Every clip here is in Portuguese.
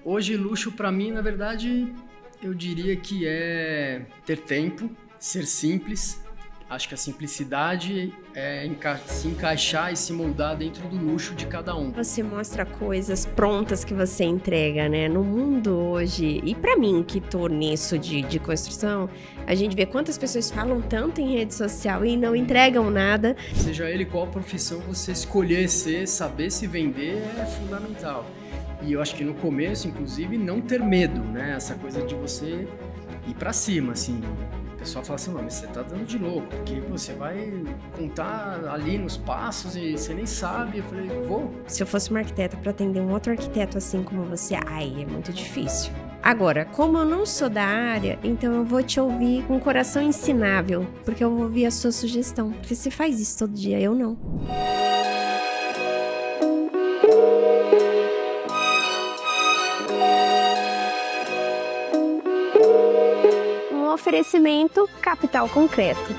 Hoje, luxo para mim, na verdade, eu diria que é ter tempo, ser simples. Acho que a simplicidade é se encaixar e se moldar dentro do luxo de cada um. Você mostra coisas prontas que você entrega, né? No mundo hoje, e pra mim que tô nisso de construção, a gente vê quantas pessoas falam tanto em rede social e não entregam nada. Seja ele qual profissão você escolher ser, saber se vender é fundamental. E eu acho que no começo, inclusive, não ter medo, né? Essa coisa de você ir pra cima, assim. O pessoal fala assim, mas você tá dando de louco, porque você vai contar ali nos passos e você nem sabe. Eu falei, vou. Se eu fosse uma arquiteta para atender um outro arquiteto assim como você, é muito difícil. Agora, como eu não sou da área, então eu vou te ouvir com o coração ensinável, porque eu vou ouvir a sua sugestão. Porque você faz isso todo dia, eu não. Oferecimento Capital Concreto.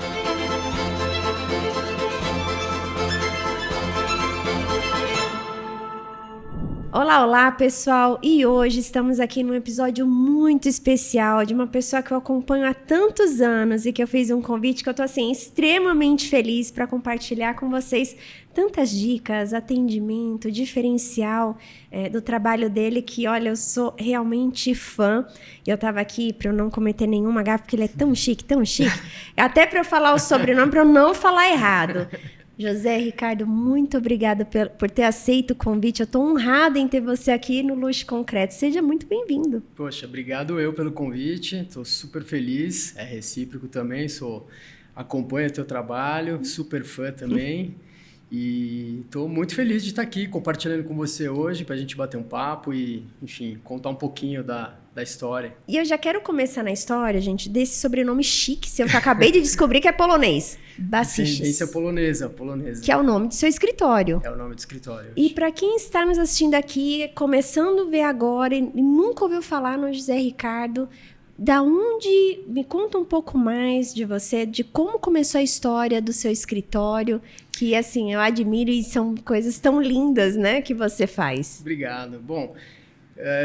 Olá, pessoal! E hoje estamos aqui num episódio muito especial de uma pessoa que eu acompanho há tantos anos e que eu fiz um convite que eu tô, assim, extremamente feliz para compartilhar com vocês tantas dicas, atendimento, diferencial do trabalho dele que, olha, eu sou realmente fã. Eu tava aqui para eu não cometer nenhuma gafe, porque ele é tão chique, até para eu falar o sobrenome, para eu não falar errado. José Ricardo, muito obrigada por ter aceito o convite. Eu estou honrada em ter você aqui no Luxo Concreto. Seja muito bem-vindo. Poxa, obrigado eu pelo convite. Estou super feliz. É recíproco também. Acompanho o teu trabalho, super fã também. E estou muito feliz de estar aqui compartilhando com você hoje para a gente bater um papo e, enfim, contar um pouquinho da história. E eu já quero começar na história, gente, desse sobrenome chique seu que eu acabei de descobrir que é polonês. Baciches. Descendência polonesa. Que é o nome do seu escritório. É o nome do escritório. E para quem está nos assistindo aqui, começando a ver agora e nunca ouviu falar no José Ricardo, me conta um pouco mais de você, de como começou a história do seu escritório, que assim, eu admiro e são coisas tão lindas, né, que você faz. Obrigado. Bom,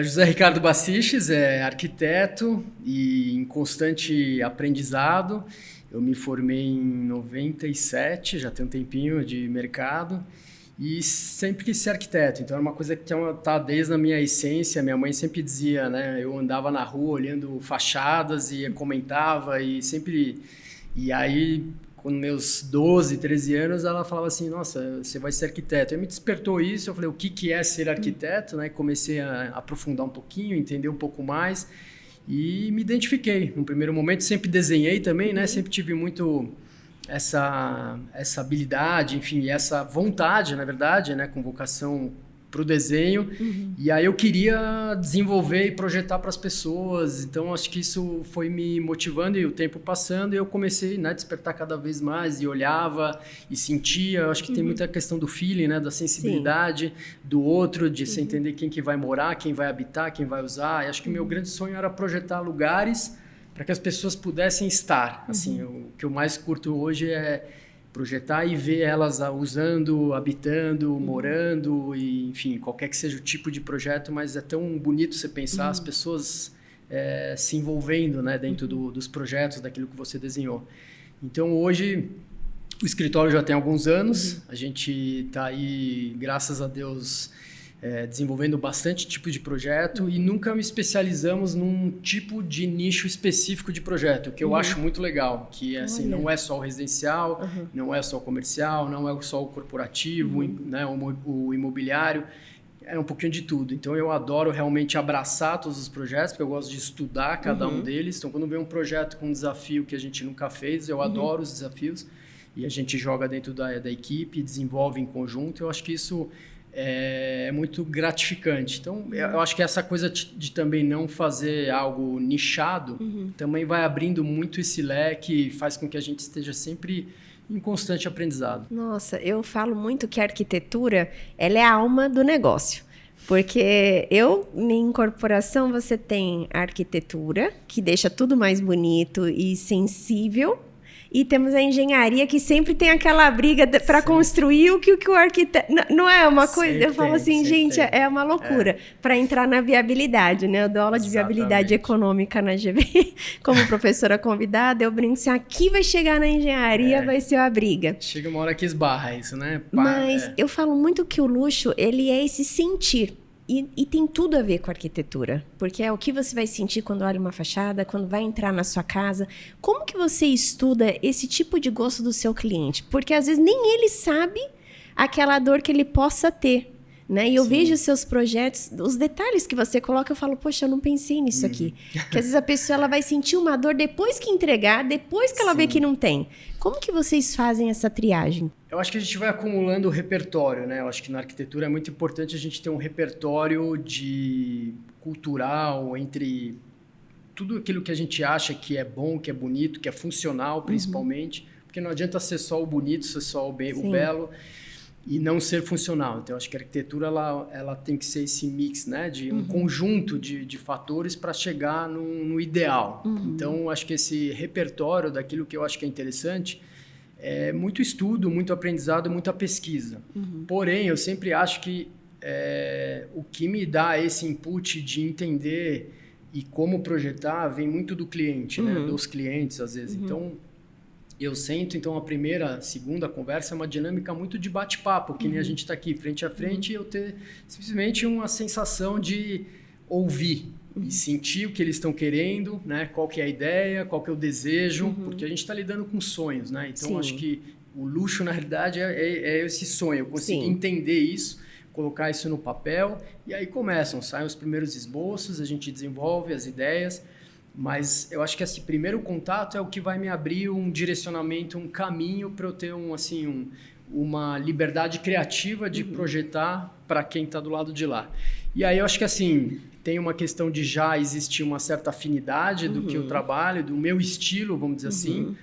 José Ricardo Baciches é arquiteto e em constante aprendizado. Eu me formei em 97, já tem um tempinho de mercado. E sempre quis ser arquiteto, então era uma coisa que está desde a minha essência. Minha mãe sempre dizia, né? Eu andava na rua olhando fachadas e comentava e sempre... E aí, com meus 12, 13 anos, ela falava assim, nossa, você vai ser arquiteto. Aí me despertou isso, eu falei, o que é ser arquiteto? Né? Comecei a aprofundar um pouquinho, entender um pouco mais e me identifiquei. No primeiro momento sempre desenhei também, né? Sempre tive muito... essa habilidade, enfim, essa vontade, na verdade, né, com vocação para o desenho. E aí eu queria desenvolver e projetar para as pessoas. Então, acho que isso foi me motivando e o tempo passando, e eu comecei, né, a despertar cada vez mais e olhava e sentia. Acho que tem muita questão do feeling, né, da sensibilidade do outro, de você entender quem que vai morar, quem vai habitar, quem vai usar. E acho que o meu grande sonho era projetar lugares para que as pessoas pudessem estar. Assim, o que eu mais curto hoje é projetar e ver elas usando, habitando, morando, e, enfim, qualquer que seja o tipo de projeto, mas é tão bonito você pensar as pessoas se envolvendo, né, dentro dos projetos, daquilo que você desenhou. Então, hoje, o escritório já tem alguns anos, a gente está aí, graças a Deus, desenvolvendo bastante tipo de projeto e nunca me especializamos num tipo de nicho específico de projeto, que eu acho muito legal, que assim, não é só o residencial, não é só o comercial, não é só o corporativo, né, o imobiliário, é um pouquinho de tudo. Então eu adoro realmente abraçar todos os projetos, porque eu gosto de estudar cada um deles. Então quando vem um projeto com um desafio que a gente nunca fez, eu adoro os desafios e a gente joga dentro da equipe, desenvolve em conjunto. Eu acho que isso é muito gratificante. Então, eu acho que essa coisa de também não fazer algo nichado também vai abrindo muito esse leque e faz com que a gente esteja sempre em constante aprendizado. Nossa, eu falo muito que a arquitetura, ela é a alma do negócio. Porque em corporação, você tem a arquitetura, que deixa tudo mais bonito e sensível. e temos a engenharia que sempre tem aquela briga para construir o que o arquiteto... Não é uma coisa... Sempre eu falo assim, gente, é uma loucura para entrar na viabilidade, né? Eu dou aula de viabilidade econômica na GV, como professora convidada, eu brinco assim, aqui vai chegar na engenharia, vai ser a briga. Chega uma hora que esbarra isso, né? Mas eu falo muito que o luxo, ele é esse sentir. E tem tudo a ver com a arquitetura, porque é o que você vai sentir quando olha uma fachada, quando vai entrar na sua casa. Como que você estuda esse tipo de gosto do seu cliente? Porque às vezes nem ele sabe aquela dor que ele possa ter, né? E eu vejo os seus projetos, os detalhes que você coloca, eu falo, poxa, eu não pensei nisso aqui. Que às vezes a pessoa ela vai sentir uma dor depois que entregar, depois que ela vê que não tem. Como que vocês fazem essa triagem? Eu acho que a gente vai acumulando o repertório, né? Eu acho que na arquitetura é muito importante a gente ter um repertório cultural entre tudo aquilo que a gente acha que é bom, que é bonito, que é funcional, principalmente. Porque não adianta ser só o bonito, ser só o belo e não ser funcional. Então, eu acho que a arquitetura ela tem que ser esse mix, né? De um conjunto de fatores para chegar no ideal. Então, eu acho que esse repertório daquilo que eu acho que é interessante é muito estudo, muito aprendizado, muita pesquisa. Porém, eu sempre acho que o que me dá esse input de entender e como projetar vem muito do cliente, né? Dos clientes, às vezes. Então, eu sento, então, a primeira, segunda conversa é uma dinâmica muito de bate-papo, que nem a gente está aqui, frente a frente, e eu ter simplesmente uma sensação de ouvir e sentir o que eles estão querendo, né? Qual que é a ideia, qual que é o desejo, porque a gente está lidando com sonhos, né? Então, acho que o luxo, na realidade, é esse sonho. Eu consigo entender isso, colocar isso no papel, e aí saem os primeiros esboços, a gente desenvolve as ideias, mas eu acho que esse primeiro contato é o que vai me abrir um direcionamento, um caminho para eu ter uma liberdade criativa de projetar para quem está do lado de lá. E aí eu acho que assim, tem uma questão de já existir uma certa afinidade do que eu trabalho, do meu estilo, vamos dizer assim.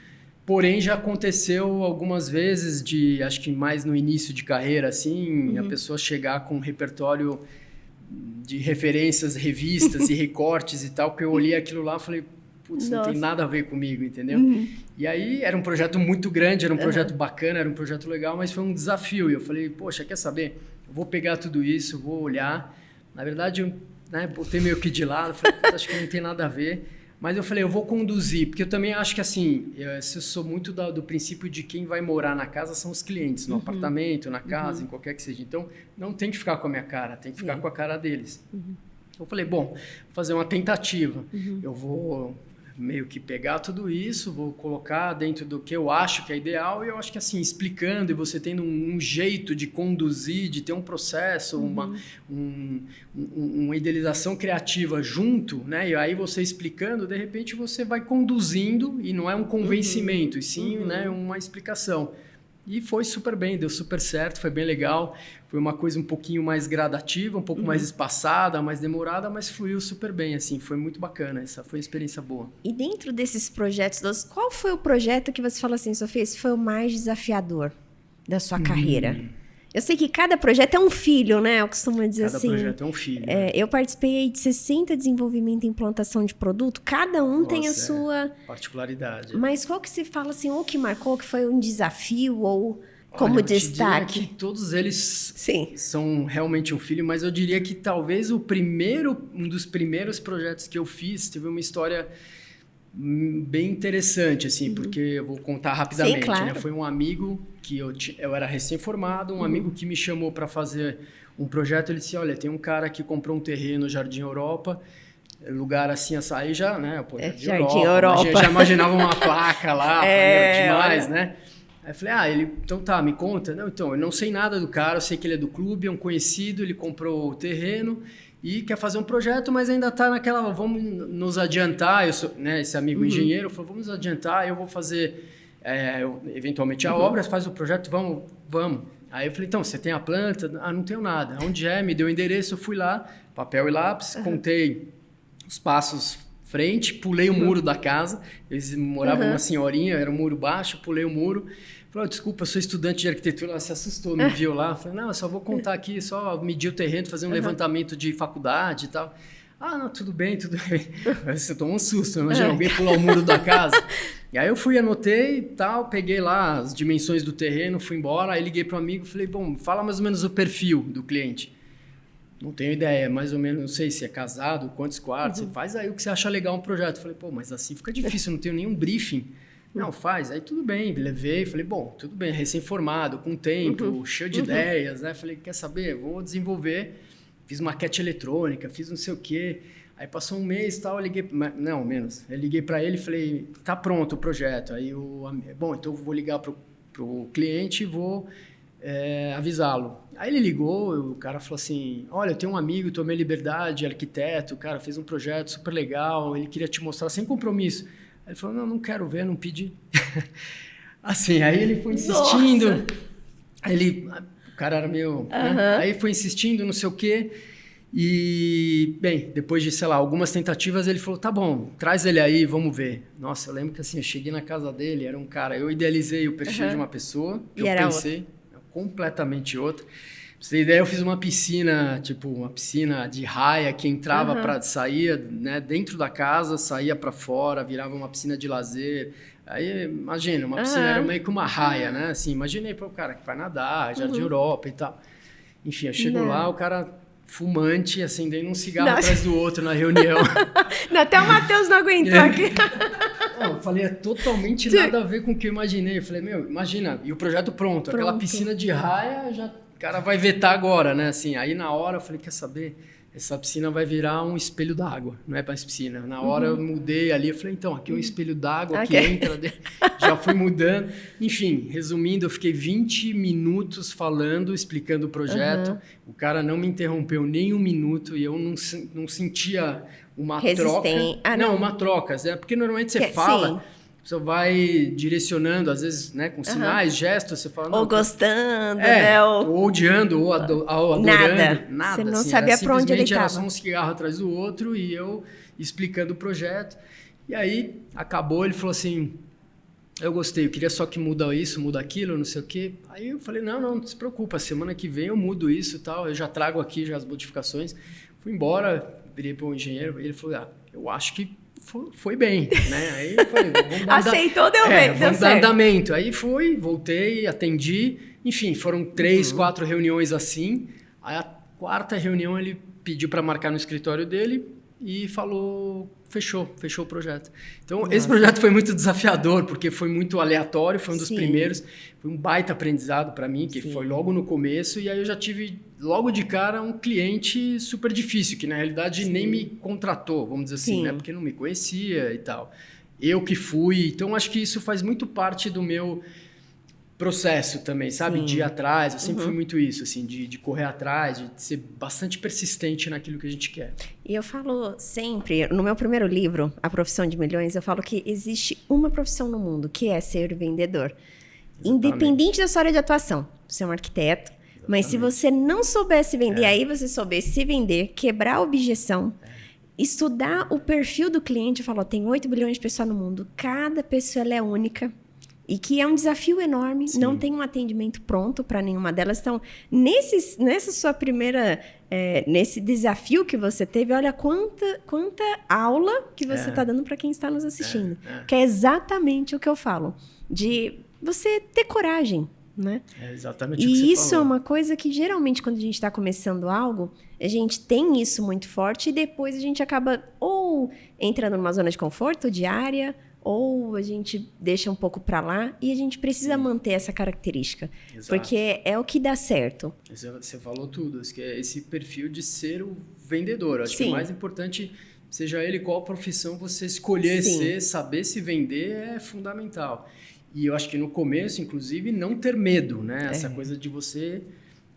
Porém, já aconteceu algumas vezes acho que mais no início de carreira, assim, a pessoa chegar com um repertório de referências, revistas e recortes e tal, que eu olhei aquilo lá e falei, putz, não tem nada a ver comigo, entendeu? E aí era um projeto muito grande, era um projeto bacana, era um projeto legal, mas foi um desafio. E eu falei, poxa, quer saber? Eu vou pegar tudo isso, vou olhar. Na verdade, eu botei meio que de lado, falei, acho que não tem nada a ver. Mas eu falei, eu vou conduzir, porque eu também acho que assim, eu sou muito do princípio de quem vai morar na casa são os clientes, no apartamento, na casa, em qualquer que seja. Então, não tem que ficar com a minha cara, tem que ficar com a cara deles. Eu falei, bom, vou fazer uma tentativa. Eu vou meio que pegar tudo isso, vou colocar dentro do que eu acho que é ideal, e eu acho que assim, explicando e você tendo um jeito de conduzir, de ter um processo, uma idealização criativa junto, né? E aí você explicando, de repente você vai conduzindo, e não é um convencimento, e sim né, uma explicação. E foi super bem, deu super certo, foi bem legal. Foi uma coisa um pouquinho mais gradativa, um pouco mais espaçada, mais demorada, mas fluiu super bem, assim, foi muito bacana. Essa foi uma experiência boa. E dentro desses projetos, qual foi o projeto que você falou assim, Sofia, esse foi o mais desafiador da sua carreira? Eu sei que cada projeto é um filho, né? Eu costumo dizer assim. Cada projeto é um filho. Né? Eu participei de 60 desenvolvimento e implantação de produto. Cada um tem a sua particularidade. Mas qual que você fala assim, ou que marcou, que foi um desafio, ou como destaque? Eu diria que todos eles são realmente um filho, mas eu diria que talvez um dos primeiros projetos que eu fiz teve uma história bem interessante, assim, porque eu vou contar rapidamente. Sim, claro. Né? Foi um amigo que eu era recém-formado, um amigo que me chamou para fazer um projeto. Ele disse, olha, tem um cara que comprou um terreno no Jardim Europa, lugar assim, açaí já, né? Pô, Jardim Europa. Já imaginava uma placa lá, demais, né? Aí eu falei, então tá, me conta. Não, então, eu não sei nada do cara, eu sei que ele é do clube, é um conhecido, ele comprou o terreno e quer fazer um projeto, mas ainda tá naquela, vamos nos adiantar, eu sou, né, esse amigo engenheiro, falou, vamos nos adiantar, eu vou fazer eventualmente a obra, faz o projeto, vamos. Aí eu falei, então, você tem a planta? Não tenho nada. Onde é? Me deu o endereço, eu fui lá, papel e lápis, contei os passos frente, pulei o muro da casa, eles moravam uma senhorinha, era um muro baixo, pulei o muro, falei, desculpa, eu sou estudante de arquitetura, ela se assustou, me viu lá, falei, não, eu só vou contar aqui, só medir o terreno, fazer um levantamento de faculdade e tal. Ah, não, tudo bem, tudo bem. Aí você toma um susto, imagina alguém pular o muro da casa. E aí eu fui, anotei e tal, peguei lá as dimensões do terreno, fui embora, aí liguei para um amigo e falei, bom, fala mais ou menos o perfil do cliente. Não tenho ideia, mais ou menos, não sei se é casado, quantos quartos, faz aí o que você acha legal um projeto. Falei, pô, mas assim fica difícil, não tenho nenhum briefing. Não, faz. Aí tudo bem, levei, falei, bom, tudo bem, recém-formado, com tempo, cheio de ideias, né? Falei, quer saber, vou desenvolver. Fiz maquete eletrônica, fiz não sei o quê. Aí passou um mês e tal, eu liguei, não, menos. Eu liguei para ele e falei, tá pronto o projeto. Aí bom, então eu vou ligar pro cliente e vou avisá-lo. Aí ele ligou, o cara falou assim, olha, eu tenho um amigo, tomei liberdade, arquiteto, o cara fez um projeto super legal, ele queria te mostrar sem compromisso. Aí ele falou, não quero ver, não pedi. Assim, aí ele foi insistindo. Nossa. O cara era meio... Né? Aí foi insistindo, não sei o quê. E, bem, depois de, sei lá, algumas tentativas, ele falou, tá bom, traz ele aí, vamos ver. Nossa, eu lembro que assim, eu cheguei na casa dele, era um cara... Eu idealizei o perfil de uma pessoa, que eu pensei, completamente outra. Pra você ter ideia, eu fiz uma piscina, tipo, uma piscina de raia que entrava saía, né, dentro da casa, saía para fora, virava uma piscina de lazer. Aí, imagina, uma piscina era meio que uma raia, né? Assim, imaginei para o cara que vai nadar, Jardim Europa e tal. Enfim, eu chego lá, o cara fumante, acendendo um cigarro atrás do outro na reunião. Até o Matheus não aguentou aqui. Não, eu falei, é totalmente nada a ver com o que eu imaginei. Eu falei, imagina, e o projeto pronto. Aquela piscina de raia, o cara vai vetar agora, né? Assim, aí na hora eu falei, quer saber? Essa piscina vai virar um espelho d'água, não é mais piscina. Na hora eu mudei ali, eu falei, então, aqui é um espelho d'água que entra, já fui mudando. Enfim, resumindo, eu fiquei 20 minutos falando, explicando o projeto. O cara não me interrompeu nem um minuto e eu não sentia uma troca. Não, uma troca, porque normalmente você fala... Sim. Você vai direcionando, às vezes, né, com sinais, gestos, você fala... Ou gostando, né? Ou odiando, ou adorando. Nada. Você não sabia para onde ele estava. Era só um cigarro atrás do outro e eu explicando o projeto. E aí, acabou, ele falou assim, eu gostei, eu queria só que muda isso, muda aquilo, não sei o quê. Aí eu falei, não se preocupa, semana que vem eu mudo isso e tal, eu já trago aqui já as modificações. Fui embora, virei para o engenheiro, e ele falou, eu acho que foi bem, né? Aí eu falei, vamos dar aceitou, deu bem, vamos dar andamento. Aí fui, voltei, atendi, enfim, foram 3, 4 reuniões assim. Aí a 4ª reunião ele pediu para marcar no escritório dele e falou, fechou o projeto. Então, esse projeto foi muito desafiador, porque foi muito aleatório, foi um dos primeiros, foi um baita aprendizado para mim, que foi logo no começo, e aí eu já tive logo de cara um cliente super difícil, que na realidade nem me contratou, vamos dizer assim, né? Porque não me conhecia e tal. Eu que fui, então acho que isso faz muito parte do meu processo também, sabe? De ir atrás, eu sempre fui muito isso, assim, de correr atrás, de ser bastante persistente naquilo que a gente quer. E eu falo sempre, no meu primeiro livro, A Profissão de Milhões, eu falo que existe uma profissão no mundo, que é ser vendedor. Exatamente. Independente da sua área de atuação. Você é um arquiteto, mas se você não soubesse vender, aí você soubesse se vender, quebrar a objeção, estudar o perfil do cliente, falou, tem 8 bilhões de pessoas no mundo, cada pessoa ela é única, e que é um desafio enorme, não tem um atendimento pronto para nenhuma delas. Então, nessa sua primeira, nesse desafio que você teve, olha quanta aula que você está dando para quem está nos assistindo. Que é exatamente o que eu falo, de você ter coragem, né? É exatamente o que você falou. E isso é uma coisa que, geralmente, quando a gente está começando algo, a gente tem isso muito forte e depois a gente acaba ou entrando numa zona de conforto diária, ou a gente deixa um pouco para lá e a gente precisa manter essa característica. Exato. Porque é o que dá certo. Você falou tudo, que é esse perfil de ser o vendedor. Acho que o mais importante, seja ele qual profissão você escolher ser, saber se vender é fundamental. E eu acho que no começo, inclusive, não ter medo, né? Essa coisa de você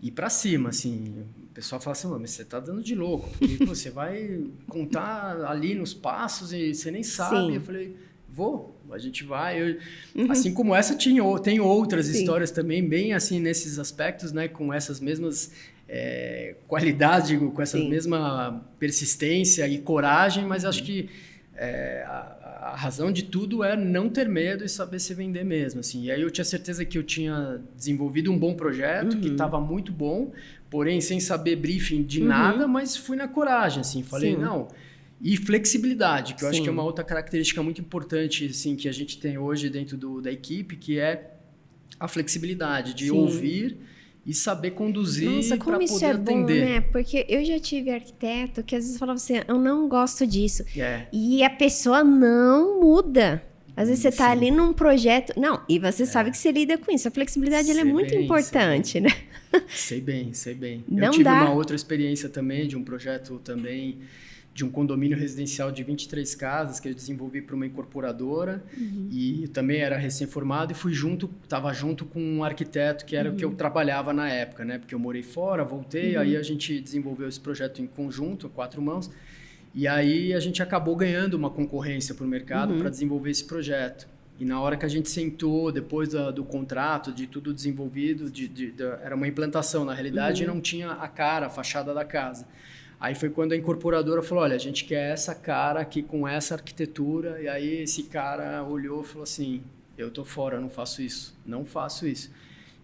ir para cima, assim. O pessoal fala assim, mas você tá dando de louco, porque você vai contar ali nos passos e você nem sabe. Eu falei... a gente vai. Assim como essa, tem outras histórias também, bem assim, nesses aspectos, né? Com essas mesmas qualidades, com essa mesma persistência e coragem, mas acho que a razão de tudo é não ter medo e saber se vender mesmo. Assim. E aí eu tinha certeza que eu tinha desenvolvido um bom projeto, que estava muito bom, porém sem saber briefing de nada, mas fui na coragem, assim, falei, não... E flexibilidade, que eu acho que é uma outra característica muito importante, assim, que a gente tem hoje dentro da equipe, que é a flexibilidade de ouvir e saber conduzir para poder atender. Nossa, como isso é bom, né? Porque eu já tive arquiteto que às vezes falava assim, eu não gosto disso. E a pessoa não muda. Às vezes você tá ali num projeto... Não, e você sabe que você lida com isso. A flexibilidade ela é muito importante, né? Sei bem. Não eu tive dá. uma outra experiência também, de um projeto também... de um condomínio residencial de 23 casas que eu desenvolvi para uma incorporadora e também era recém-formado e estava junto com um arquiteto que era o que eu trabalhava na época, né? Porque eu morei fora, voltei, aí a gente desenvolveu esse projeto em conjunto, a 4 mãos, e aí a gente acabou ganhando uma concorrência para o mercado para desenvolver esse projeto. E na hora que a gente sentou, depois do contrato, de tudo desenvolvido, era uma implantação, na realidade, e não tinha a fachada da casa. Aí foi quando a incorporadora falou, olha, a gente quer essa cara aqui com essa arquitetura. E aí esse cara olhou e falou assim, eu tô fora, eu não faço isso.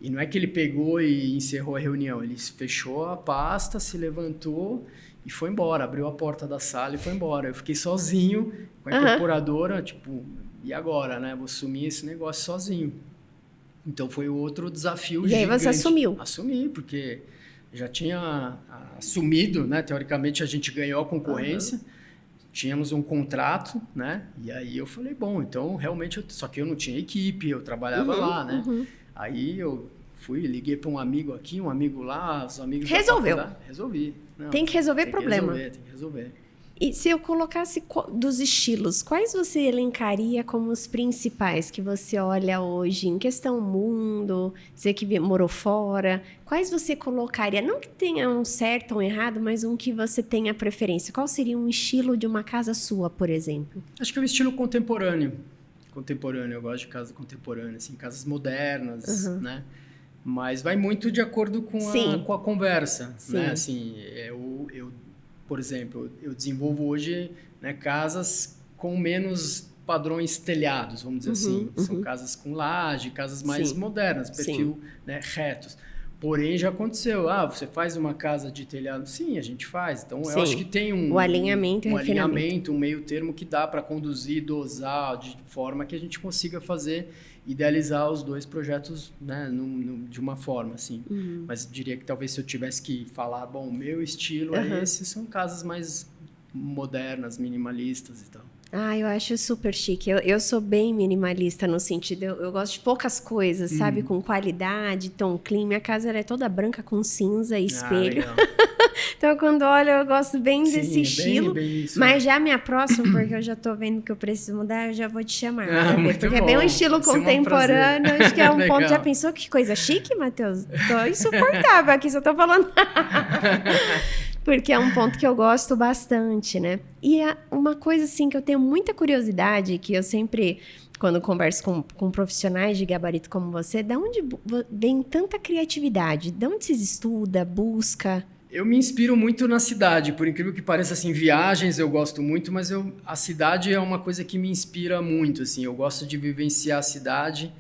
E não é que ele pegou e encerrou a reunião, ele fechou a pasta, se levantou e foi embora. Abriu a porta da sala e foi embora. Eu fiquei sozinho com a incorporadora, tipo, e agora, né? Vou assumir esse negócio sozinho. Então foi outro desafio gigante. E aí você assumiu? Assumi, porque... já tinha assumido, né? Teoricamente, a gente ganhou a concorrência, tínhamos um contrato, né? E aí eu falei, bom, então realmente... Só que eu não tinha equipe, eu trabalhava lá, né? Aí eu liguei para um amigo aqui, um amigo lá, os amigos... Resolveu. Resolvi. Não, tem que resolver problema. Tem que resolver. E se eu colocasse dos estilos, quais você elencaria como os principais que você olha hoje em questão mundo, você que morou fora, quais você colocaria? Não que tenha um certo ou um errado, mas um que você tenha preferência. Qual seria um estilo de uma casa sua, por exemplo? Acho que é um estilo contemporâneo. Eu gosto de casa contemporânea, assim, casas modernas, né? Mas vai muito de acordo com a conversa, né? Assim, por exemplo, eu desenvolvo hoje, né, casas com menos padrões telhados, vamos dizer assim. São casas com laje, casas mais modernas, perfil, né, retos. Porém, já aconteceu. Você faz uma casa de telhado? Sim, a gente faz. Então, eu acho que tem o alinhamento um alinhamento, um meio termo que dá para conduzir, dosar, de forma que a gente consiga idealizar os dois projetos, né, de uma forma, assim. Mas diria que talvez se eu tivesse que falar, bom, o meu estilo é esse, são casas mais modernas, minimalistas e tal. Eu acho super chique. Eu sou bem minimalista no sentido, eu gosto de poucas coisas, sabe? Com qualidade, tom clean. Minha casa ela é toda branca com cinza e espelho. Então, quando olho, eu gosto bem desse estilo. Bem isso, mas já me aproximo, porque eu já tô vendo que eu preciso mudar, eu já vou te chamar. Porque é bem um estilo contemporâneo. Acho que é um ponto. Já pensou que coisa chique, Matheus? Tô insuportável aqui, só tô falando. Porque é um ponto que eu gosto bastante, né? E uma coisa, assim, que eu tenho muita curiosidade, que eu sempre, quando converso com profissionais de gabarito como você, de onde vem tanta criatividade? De onde vocês estudam, busca? Eu me inspiro muito na cidade, por incrível que pareça, assim, viagens eu gosto muito, mas a cidade é uma coisa que me inspira muito, assim, eu gosto de vivenciar a cidade.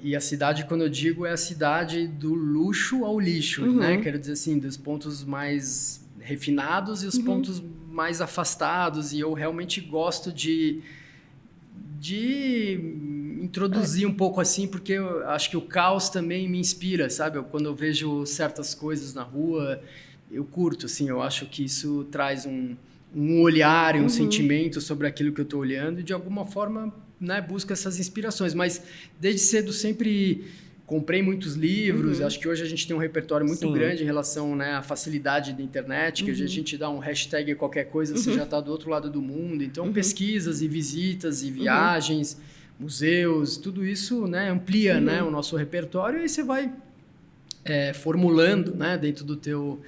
E a cidade, quando eu digo, é a cidade do luxo ao lixo, né? Quero dizer assim, dos pontos mais refinados e os pontos mais afastados. E eu realmente gosto de introduzir um pouco assim, porque eu acho que o caos também me inspira, sabe? Quando eu vejo certas coisas na rua, eu curto, assim. Eu acho que isso traz um olhar e um sentimento sobre aquilo que eu estou olhando e, de alguma forma... né, busca essas inspirações, mas desde cedo sempre comprei muitos livros. Acho que hoje a gente tem um repertório muito grande em relação, né, à facilidade da internet, que hoje a gente dá um hashtag qualquer coisa, você já está do outro lado do mundo. Então, pesquisas e visitas e viagens, museus, tudo isso, né, amplia, né, o nosso repertório, e aí você vai formulando, né, dentro do teu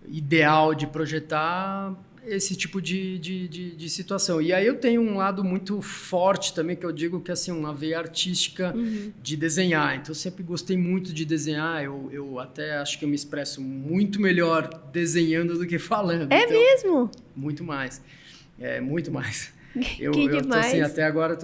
ideal de projetar esse tipo de situação. E aí eu tenho um lado muito forte também, que eu digo que é assim, uma veia artística de desenhar. Então, eu sempre gostei muito de desenhar. Eu até acho que eu me expresso muito melhor desenhando do que falando. É então, mesmo? Muito mais. Muito mais. Eu demais. tô assim, até agora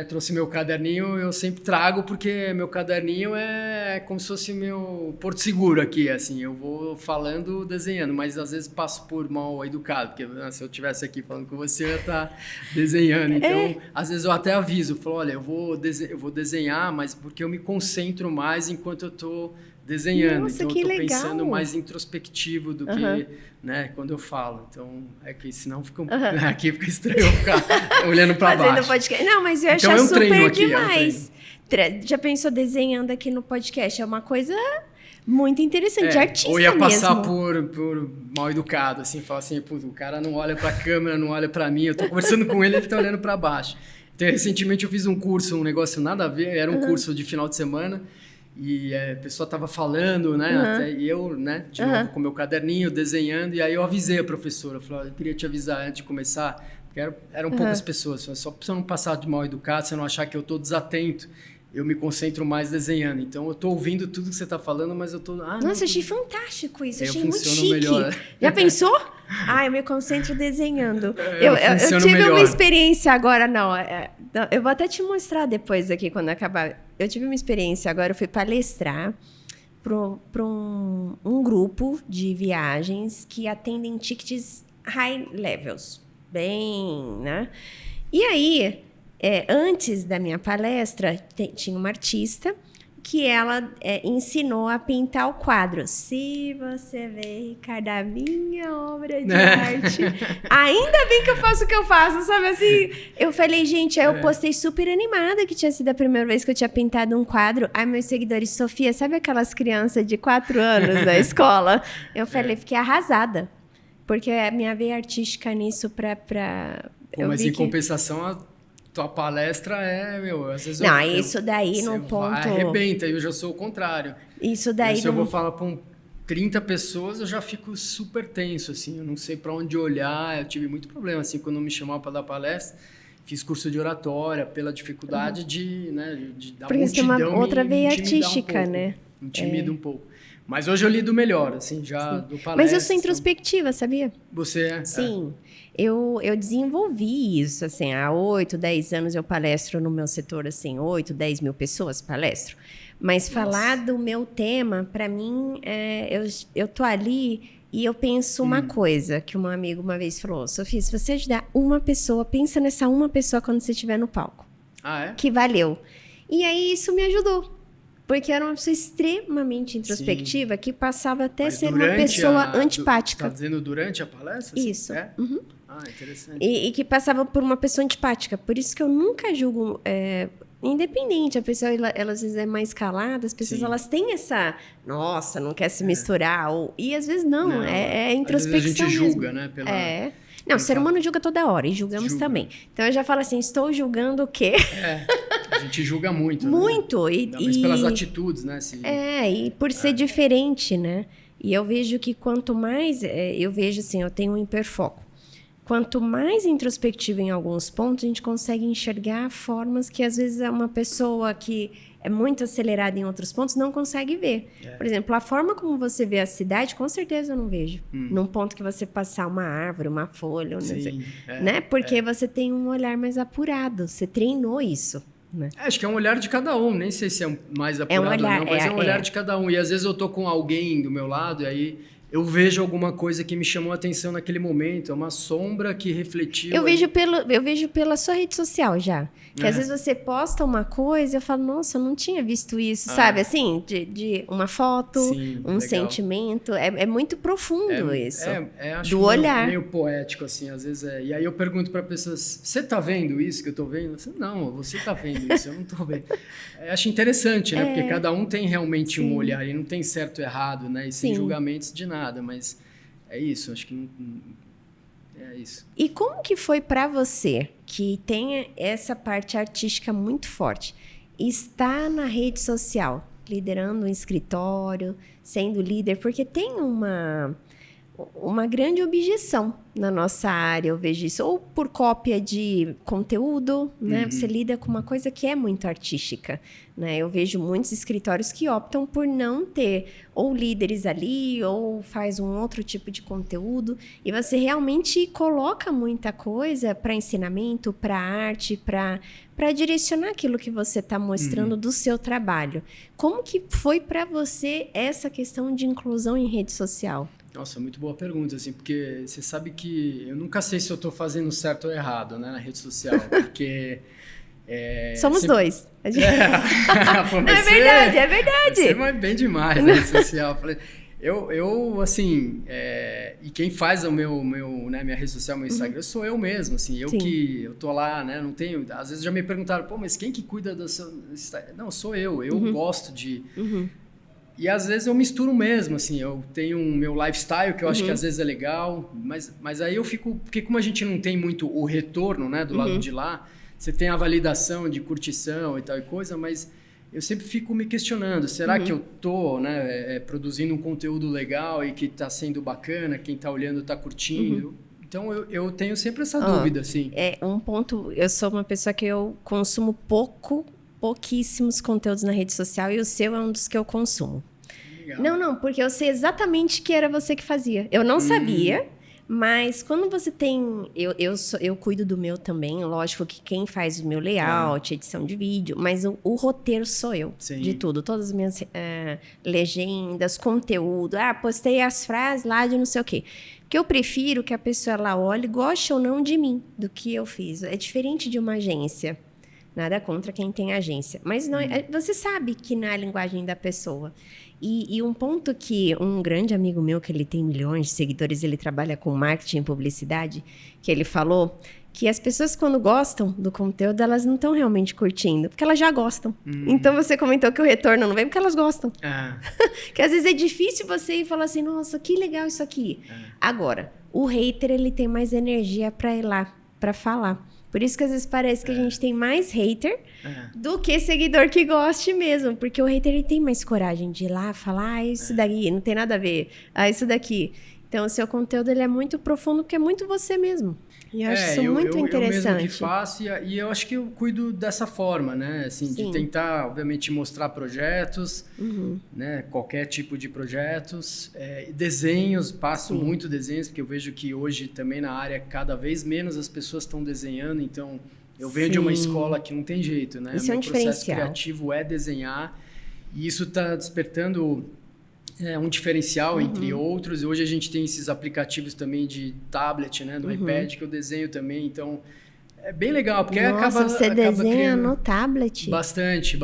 trouxe meu caderninho, eu sempre trago, porque meu caderninho é como se fosse meu porto seguro aqui, assim, eu vou falando, desenhando, mas às vezes passo por mal educado, porque se eu estivesse aqui falando com você, eu ia estar desenhando, então às vezes eu até aviso, eu falo, olha, eu vou desenhar, mas porque eu me concentro mais enquanto eu tô desenhando. Nossa, então que eu tô legal. pensando mais introspectivo do que, né, quando eu falo. Então, é que senão fica aqui fica estranho eu ficar olhando para baixo. Fazendo podcast. Não, mas eu acho então, super aqui, demais. Já pensou desenhando aqui no podcast? É uma coisa muito interessante, de artista mesmo. Ou ia passar por mal educado, assim, falar assim, o cara não olha para a câmera, não olha para mim, eu tô conversando com ele, ele tá olhando para baixo. Então, recentemente eu fiz um curso, um negócio nada a ver, era um curso de final de semana, e a pessoa estava falando, né? E eu, né, de novo com o meu caderninho, desenhando, e aí eu avisei a professora, eu falei, eu queria te avisar antes de começar, porque eram poucas pessoas, só para você não passar de mal educado, você não achar que eu estou desatento, eu me concentro mais desenhando. Então, eu estou ouvindo tudo que você está falando, mas eu estou... Nossa, achei fantástico isso, achei muito funciono chique. Melhor. Já pensou? Eu me concentro desenhando. Eu tive uma experiência agora, eu vou até te mostrar depois aqui, quando acabar. Eu tive uma experiência agora, eu fui palestrar para um grupo de viagens que atendem tickets high levels, bem, né? E aí, antes da minha palestra, tinha uma artista que ela ensinou a pintar o quadro. Se você vê, Ricardo, a minha obra de arte. Ainda bem que eu faço o que eu faço, sabe assim? Eu falei, gente, aí eu postei super animada, que tinha sido a primeira vez que eu tinha pintado um quadro. Aí meus seguidores, Sofia, sabe aquelas crianças de 4 anos da escola? Eu falei, fiquei arrasada. Porque a minha veia artística nisso mas em compensação, tua palestra às vezes isso daí no ponto... arrebenta, eu já sou o contrário. Isso daí... Se eu vou falar para 30 pessoas, eu já fico super tenso, assim, eu não sei para onde olhar, eu tive muito problema, assim, quando me chamavam para dar palestra, fiz curso de oratória, pela dificuldade de da porque multidão, você tem uma outra veia artística, né? Intimida um pouco. Mas hoje eu lido melhor, assim, já do palestra. Mas eu sou introspectiva, sabia? Você é? Sim. Eu desenvolvi isso, assim, há 8, 10 anos eu palestro no meu setor, assim, 8, 10 mil pessoas palestro. Mas falar do meu tema, para mim, eu tô ali e eu penso uma coisa, que um amigo uma vez falou, Sofia, se você ajudar uma pessoa, pensa nessa uma pessoa quando você estiver no palco. Que valeu. E aí isso me ajudou. Porque era uma pessoa extremamente introspectiva, que passava até ser uma pessoa antipática. Você está dizendo durante a palestra? Isso. Uhum. Interessante. E que passava por uma pessoa antipática. Por isso que eu nunca julgo... independente, a pessoa, ela às vezes é mais calada, as pessoas elas têm essa... Nossa, não quer se misturar. E às vezes não, é introspecção. Às vezes a gente julga, né? Não, o ser humano julga toda hora, e julgamos também. Então eu já falo assim, estou julgando o quê? A gente julga muito. Muito. Né? Mas pelas atitudes, né? E por ser diferente, né? E eu vejo que quanto mais... eu vejo assim, eu tenho um hiperfoco. Quanto mais introspectivo em alguns pontos, a gente consegue enxergar formas que, às vezes, uma pessoa que é muito acelerada em outros pontos não consegue ver. Por exemplo, a forma como você vê a cidade, com certeza eu não vejo. Num ponto que você passar uma árvore, uma folha, né? Porque você tem um olhar mais apurado. Você treinou isso. Né? Acho que é um olhar de cada um. Nem sei se é mais apurado ou não, mas é um olhar de cada um. E, às vezes, eu tô com alguém do meu lado e aí... eu vejo alguma coisa que me chamou a atenção naquele momento. É uma sombra que refletiu... Eu vejo pela sua rede social já. Que às vezes você posta uma coisa e eu falo, nossa, eu não tinha visto isso, sabe? Assim, de uma foto, legal. Sentimento. É muito profundo isso. Acho do olhar. Meio poético, assim, às vezes E aí eu pergunto para pessoas, você tá vendo isso que eu tô vendo? Não, você tá vendo isso, eu não tô vendo. Acho interessante, né? Porque cada um tem realmente um olhar e não tem certo e errado, né? E sem julgamentos de nada, mas é isso, acho que não... É isso. E como que foi para você, que tem essa parte artística muito forte, estar na rede social, liderando um escritório, sendo líder, porque tem uma grande objeção na nossa área, eu vejo isso. Ou por cópia de conteúdo, né? Você lida com uma coisa que é muito artística, né? Eu vejo muitos escritórios que optam por não ter ou líderes ali, ou faz um outro tipo de conteúdo. E você realmente coloca muita coisa para ensinamento, para arte, para direcionar aquilo que você está mostrando do seu trabalho. Como que foi para você essa questão de inclusão em rede social? Nossa, muito boa pergunta, assim, porque você sabe que eu nunca sei se eu estou fazendo certo ou errado, né, na rede social, porque... Somos dois. Pô, não, é verdade, é verdade. Você vai bem demais na rede social. Eu assim, e quem faz o né, minha rede social, meu Instagram, sou eu mesmo, assim, eu tô lá, né, não tenho, às vezes já me perguntaram, pô, mas quem que cuida do seu Instagram? Não, sou eu gosto de... E às vezes eu misturo mesmo, assim, eu tenho um meu lifestyle que eu acho que às vezes é legal, mas aí eu fico, porque como a gente não tem muito o retorno, né, do lado de lá, você tem a validação de curtição e tal e coisa, mas eu sempre fico me questionando, será que eu tô, né, produzindo um conteúdo legal e que está sendo bacana, quem está olhando está curtindo? Então eu tenho sempre essa dúvida, assim. Um ponto, eu sou uma pessoa que eu consumo pouquíssimos conteúdos na rede social e o seu é um dos que eu consumo. Legal. Não, porque eu sei exatamente que era você que fazia. Eu não sabia, mas quando você tem... Eu cuido do meu também, lógico que quem faz o meu layout, edição de vídeo, mas o roteiro sou eu, de tudo. Todas as minhas legendas, conteúdo. Postei as frases lá de não sei o quê. Que eu prefiro que a pessoa lá olhe, goste ou não de mim, do que eu fiz. É diferente de uma agência. Nada contra quem tem agência. Mas não, você sabe que não é a linguagem da pessoa. E um ponto que um grande amigo meu, que ele tem milhões de seguidores, ele trabalha com marketing e publicidade, que ele falou que as pessoas, quando gostam do conteúdo, elas não estão realmente curtindo, porque elas já gostam. Então, você comentou que o retorno não vem porque elas gostam. Que às vezes é difícil você ir falar assim, nossa, que legal isso aqui. Agora, o hater, ele tem mais energia para ir lá, para falar. Por isso que às vezes parece que a gente tem mais hater do que seguidor que goste mesmo. Porque o hater, ele tem mais coragem de ir lá falar, isso daqui não tem nada a ver. Isso daqui. Então, o seu conteúdo, ele é muito profundo porque é muito você mesmo. E eu acho isso muito interessante. Eu mesmo que faço e eu acho que eu cuido dessa forma, né? Assim, de tentar, obviamente, mostrar projetos, né? Qualquer tipo de projetos. Desenhos, passo muito desenhos, porque eu vejo que hoje também na área cada vez menos as pessoas estão desenhando, então eu venho de uma escola que não tem jeito, né? Isso é um diferencial. O processo criativo é desenhar e isso está despertando... um diferencial entre outros. Hoje a gente tem esses aplicativos também de tablet, né, do iPad, que eu desenho também. Então, é bem legal, porque você desenha no tablet? Bastante.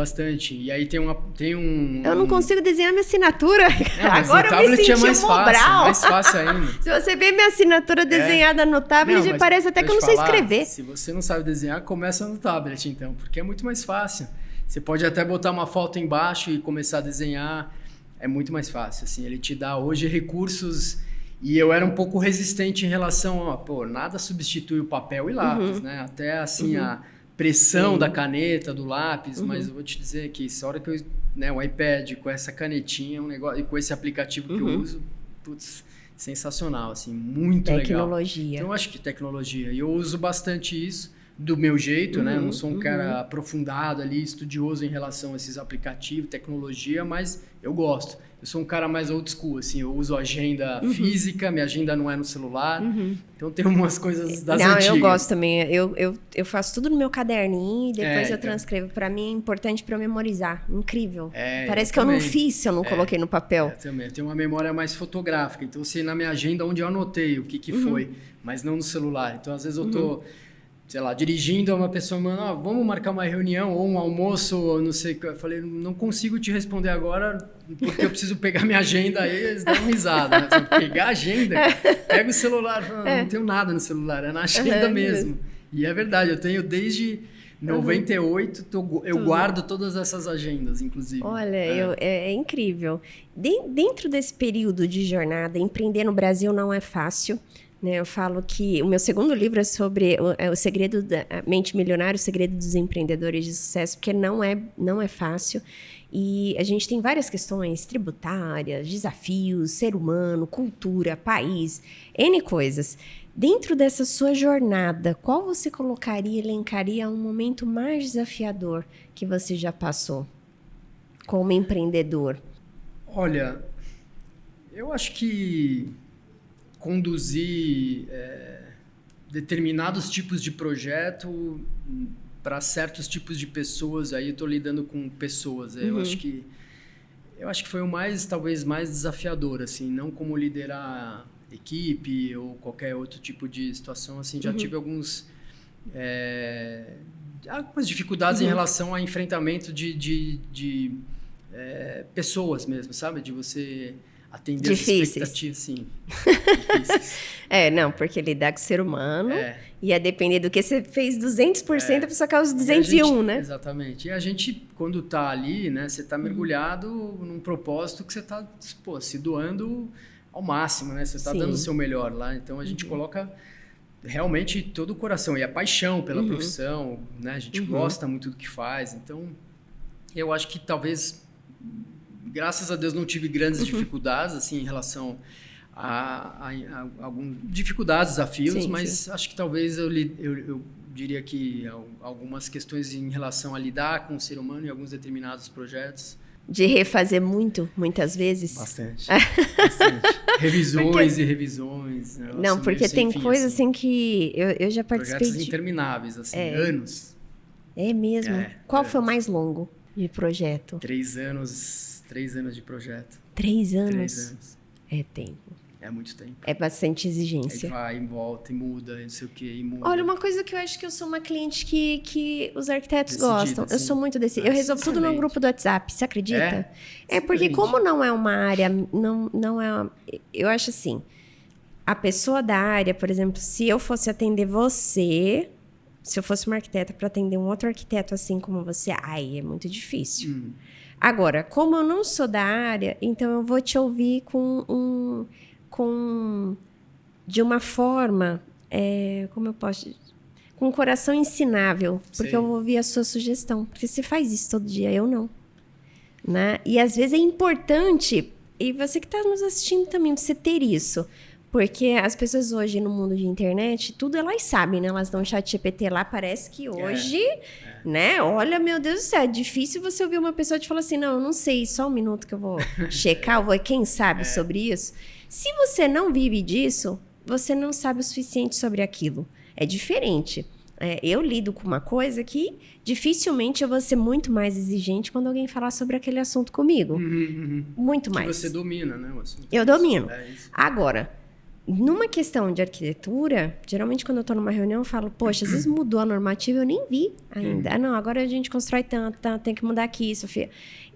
E aí tem um... Eu não consigo desenhar minha assinatura. Agora eu me senti mais fácil ainda. Se você vê minha assinatura desenhada no tablet, parece até que eu não sei escrever. Se você não sabe desenhar, começa no tablet, então, porque é muito mais fácil. Você pode até botar uma foto embaixo e começar a desenhar. É muito mais fácil, assim, ele te dá hoje recursos e eu era um pouco resistente em relação a, nada substitui o papel e lápis, né? Até, assim, a pressão da caneta, do lápis, mas eu vou te dizer que essa hora que eu, né, o iPad com essa canetinha, um negócio, e com esse aplicativo que eu uso, putz, sensacional, assim, muito legal. Tecnologia. Então, eu acho que tecnologia, e eu uso bastante isso, do meu jeito, né? Eu não sou um cara aprofundado ali, estudioso em relação a esses aplicativos, tecnologia, mas eu gosto. Eu sou um cara mais old school, assim, eu uso agenda física, minha agenda não é no celular, então tem umas coisas das antigas. Não, eu gosto também, eu faço tudo no meu caderninho e depois eu transcrevo. Para mim é importante para eu memorizar, incrível. Parece que eu não fiz se eu não coloquei no papel. Eu também, eu tenho uma memória mais fotográfica, então eu sei na minha agenda onde eu anotei o que foi, mas não no celular. Então às vezes eu tô... sei lá, dirigindo, uma pessoa me manda, vamos marcar uma reunião ou um almoço, ou não sei o que. Eu falei, não consigo te responder agora, porque eu preciso pegar minha agenda. Aí eles dão uma risada, né? Pegar a agenda, pega o celular, não tenho nada no celular, é na agenda mesmo. E é verdade, eu tenho desde 98, eu guardo todas essas agendas, inclusive. Olha, é incrível. Dentro desse período de jornada, empreender no Brasil não é fácil. né? Eu falo que o meu segundo livro é sobre o segredo da mente milionária, o segredo dos empreendedores de sucesso, porque não é fácil. E a gente tem várias questões tributárias, desafios, ser humano, cultura, país, N coisas. Dentro dessa sua jornada, qual você colocaria, elencaria um momento mais desafiador que você já passou como empreendedor? Olha, eu acho que conduzir determinados tipos de projeto para certos tipos de pessoas, aí eu estou lidando com pessoas. Eu acho que foi o talvez mais desafiador, assim, não como liderar equipe ou qualquer outro tipo de situação, assim, já tive algumas dificuldades em relação ao enfrentamento de pessoas mesmo, sabe? De você atender as expectativas, sim. Difíceis. Não, porque lidar com o ser humano ia depender do que você fez 200%, a pessoa quer os 201, né? Exatamente. E a gente, quando tá ali, né, você tá mergulhado num propósito que você tá, se doando ao máximo, né? Você tá dando o seu melhor lá. Então, a gente coloca realmente todo o coração e a paixão pela profissão, né? A gente gosta muito do que faz. Então, eu acho que talvez, graças a Deus, não tive grandes dificuldades, assim, em relação a algumas dificuldades, desafios, mas acho que talvez eu diria que algumas questões em relação a lidar com o ser humano em alguns determinados projetos. De refazer muitas vezes? Bastante. Revisões e revisões. Não, porque tem coisas assim que eu já participei projetos intermináveis, assim, anos. É mesmo? Qual foi o mais longo de projeto? 3 anos de projeto. 3 anos? 3 anos. É tempo. É muito tempo. É bastante exigência. Aí vai, e volta, e muda, não sei o quê, e muda. Olha, uma coisa que eu acho que eu sou uma cliente que os arquitetos Decidida, gostam. sim. Eu sou muito decidida. Eu resolvo tudo no grupo do WhatsApp, você acredita? Porque Excelente. como não é uma área... Não é... Eu acho assim, a pessoa da área, por exemplo, se eu fosse atender você... Se eu fosse uma arquiteta para atender um outro arquiteto assim como você, aí é muito difícil. Agora, como eu não sou da área, então eu vou te ouvir de uma forma, como eu posso... Com um coração ensinável, porque Sim. eu vou ouvir a sua sugestão. Porque você faz isso todo dia, eu não. Né? E às vezes é importante, e você que está nos assistindo também, você ter isso. Porque as pessoas hoje no mundo de internet, tudo elas sabem, né? Elas dão um chat GPT lá, parece que hoje, né? Olha, meu Deus do céu, é difícil você ouvir uma pessoa te falar assim, não, eu não sei, só um minuto que eu vou checar, eu vou, quem sabe sobre isso? Se você não vive disso, você não sabe o suficiente sobre aquilo. É diferente. Eu lido com uma coisa que dificilmente eu vou ser muito mais exigente quando alguém falar sobre aquele assunto comigo. Muito mais. Que você domina, né? O assunto. Eu domino. Isso. Agora, numa questão de arquitetura, geralmente quando eu estou numa reunião eu falo, poxa, às vezes mudou a normativa, eu nem vi ainda. Não, agora a gente constrói tanto, tem que mudar aqui, Sofia.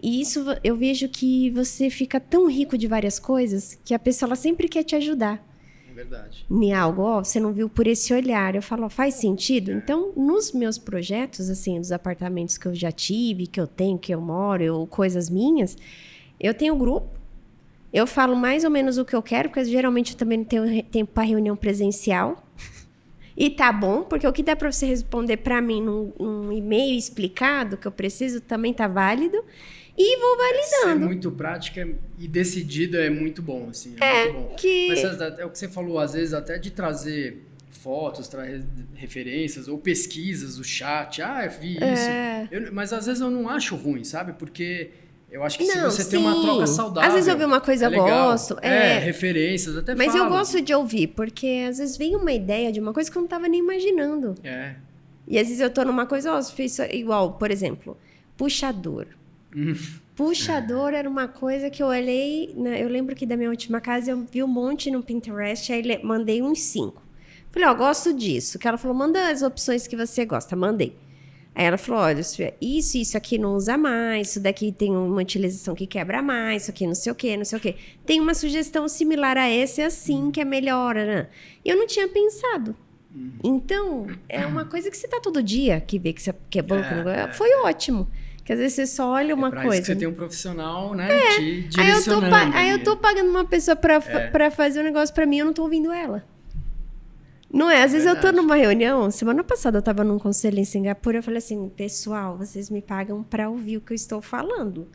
E isso eu vejo que você fica tão rico de várias coisas que a pessoa ela sempre quer te ajudar. É verdade. Em algo, você não viu por esse olhar. Eu falo, faz sentido? Então, nos meus projetos, assim, dos apartamentos que eu já tive, que eu tenho, que eu moro, ou coisas minhas, eu tenho grupo. Eu falo mais ou menos o que eu quero, porque geralmente eu também não tenho tempo para reunião presencial. E tá bom, porque o que dá para você responder para mim num e-mail explicado que eu preciso também tá válido. E vou validando. Ser muito prática e decidida é muito bom, assim. Muito bom. Mas é o que você falou, às vezes, até de trazer fotos, referências ou pesquisas, o chat. Eu vi isso. Mas às vezes eu não acho ruim, sabe? Porque... Eu acho que se você tem uma troca saudável... Às vezes eu ouvir uma coisa eu gosto. Referências, até Mas falo. eu gosto de ouvir, porque às vezes vem uma ideia de uma coisa que eu não estava nem imaginando. E às vezes eu tô numa coisa, fiz igual, por exemplo, puxador. Puxador era uma coisa que eu olhei... Né, eu lembro que da minha última casa eu vi um monte no Pinterest, aí mandei uns 5. Falei, gosto disso. Que ela falou, manda as opções que você gosta. Mandei. Aí ela falou, olha, isso aqui não usa mais, isso daqui tem uma utilização que quebra mais, isso aqui não sei o quê, não sei o quê. Tem uma sugestão similar a essa, assim, que é melhor, né? E eu não tinha pensado. Então, é uma coisa que você tá todo dia, que vê que é bom, que não é. Foi ótimo. Porque às vezes você só olha uma coisa. Isso que você tem um profissional, né, te direcionando. Aí eu tô pagando uma pessoa pra fazer um negócio pra mim, eu não tô ouvindo ela. Não é? Às vezes eu tô Verdade. numa reunião, semana passada eu tava num conselho em Singapura, eu falei assim, pessoal, vocês me pagam pra ouvir o que eu estou falando.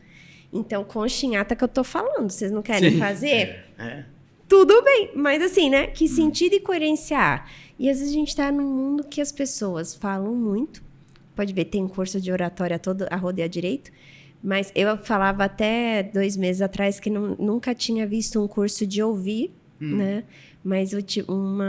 Então, conchinhata que eu tô falando, vocês não querem Sim. fazer? É. Tudo bem, mas assim, né? Que sentido e coerência há? E às vezes a gente tá num mundo que as pessoas falam muito. Pode ver, tem um curso de oratória todo a rodear direito. Mas eu falava até 2 meses atrás que nunca tinha visto um curso de ouvir, né? Mas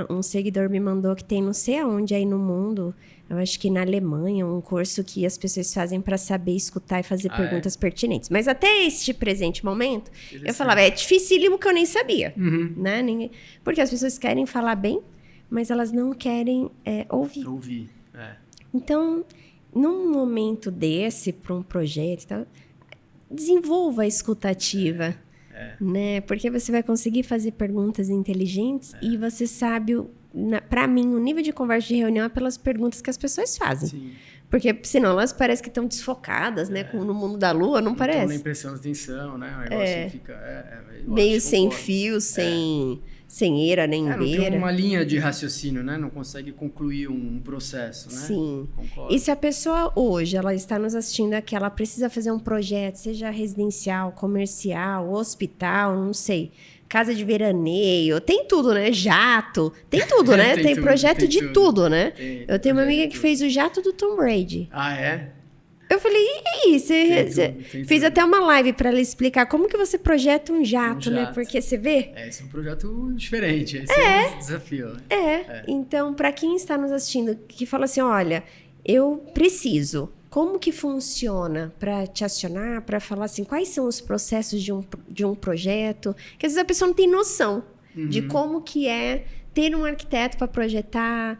um seguidor me mandou que tem não sei aonde aí no mundo, eu acho que na Alemanha, um curso que as pessoas fazem para saber escutar e fazer perguntas pertinentes. Mas até este presente momento, eu falava, é dificílimo que eu nem sabia, né? Porque as pessoas querem falar bem, mas elas não querem ouvir. Ouvir, Então, num momento desse, para um projeto e tal, desenvolva a escutativa, né? Porque você vai conseguir fazer perguntas inteligentes e você sabe, para mim, o nível de conversa de reunião é pelas perguntas que as pessoas fazem. Sim. Porque senão elas parecem que estão desfocadas, né? No mundo da lua, não parece? Estão nem prestando atenção, né? O negócio fica... meio sem fio, sem eira nem não beira. tem uma linha de raciocínio, né? Não consegue concluir um processo, né? Sim. Concordo. E se a pessoa hoje, ela está nos assistindo aqui, ela precisa fazer um projeto, seja residencial, comercial, hospital, não sei, casa de veraneio, tem tudo, né? Jato, tem tudo, né? tem tudo, projeto tem de tudo, né? Tem Eu tenho uma projeto amiga de que fez o jato do Tom Brady. Ah, é? Eu falei, e aí? Você tem fez tudo. até uma live para ela explicar como que você projeta um jato, né? jato. Porque você vê... Esse é um projeto diferente, esse é um desafio. Né? Então, para quem está nos assistindo, que fala assim, olha, eu preciso, como que funciona para te acionar, para falar assim, quais são os processos de um projeto, que às vezes a pessoa não tem noção de como que é ter um arquiteto para projetar,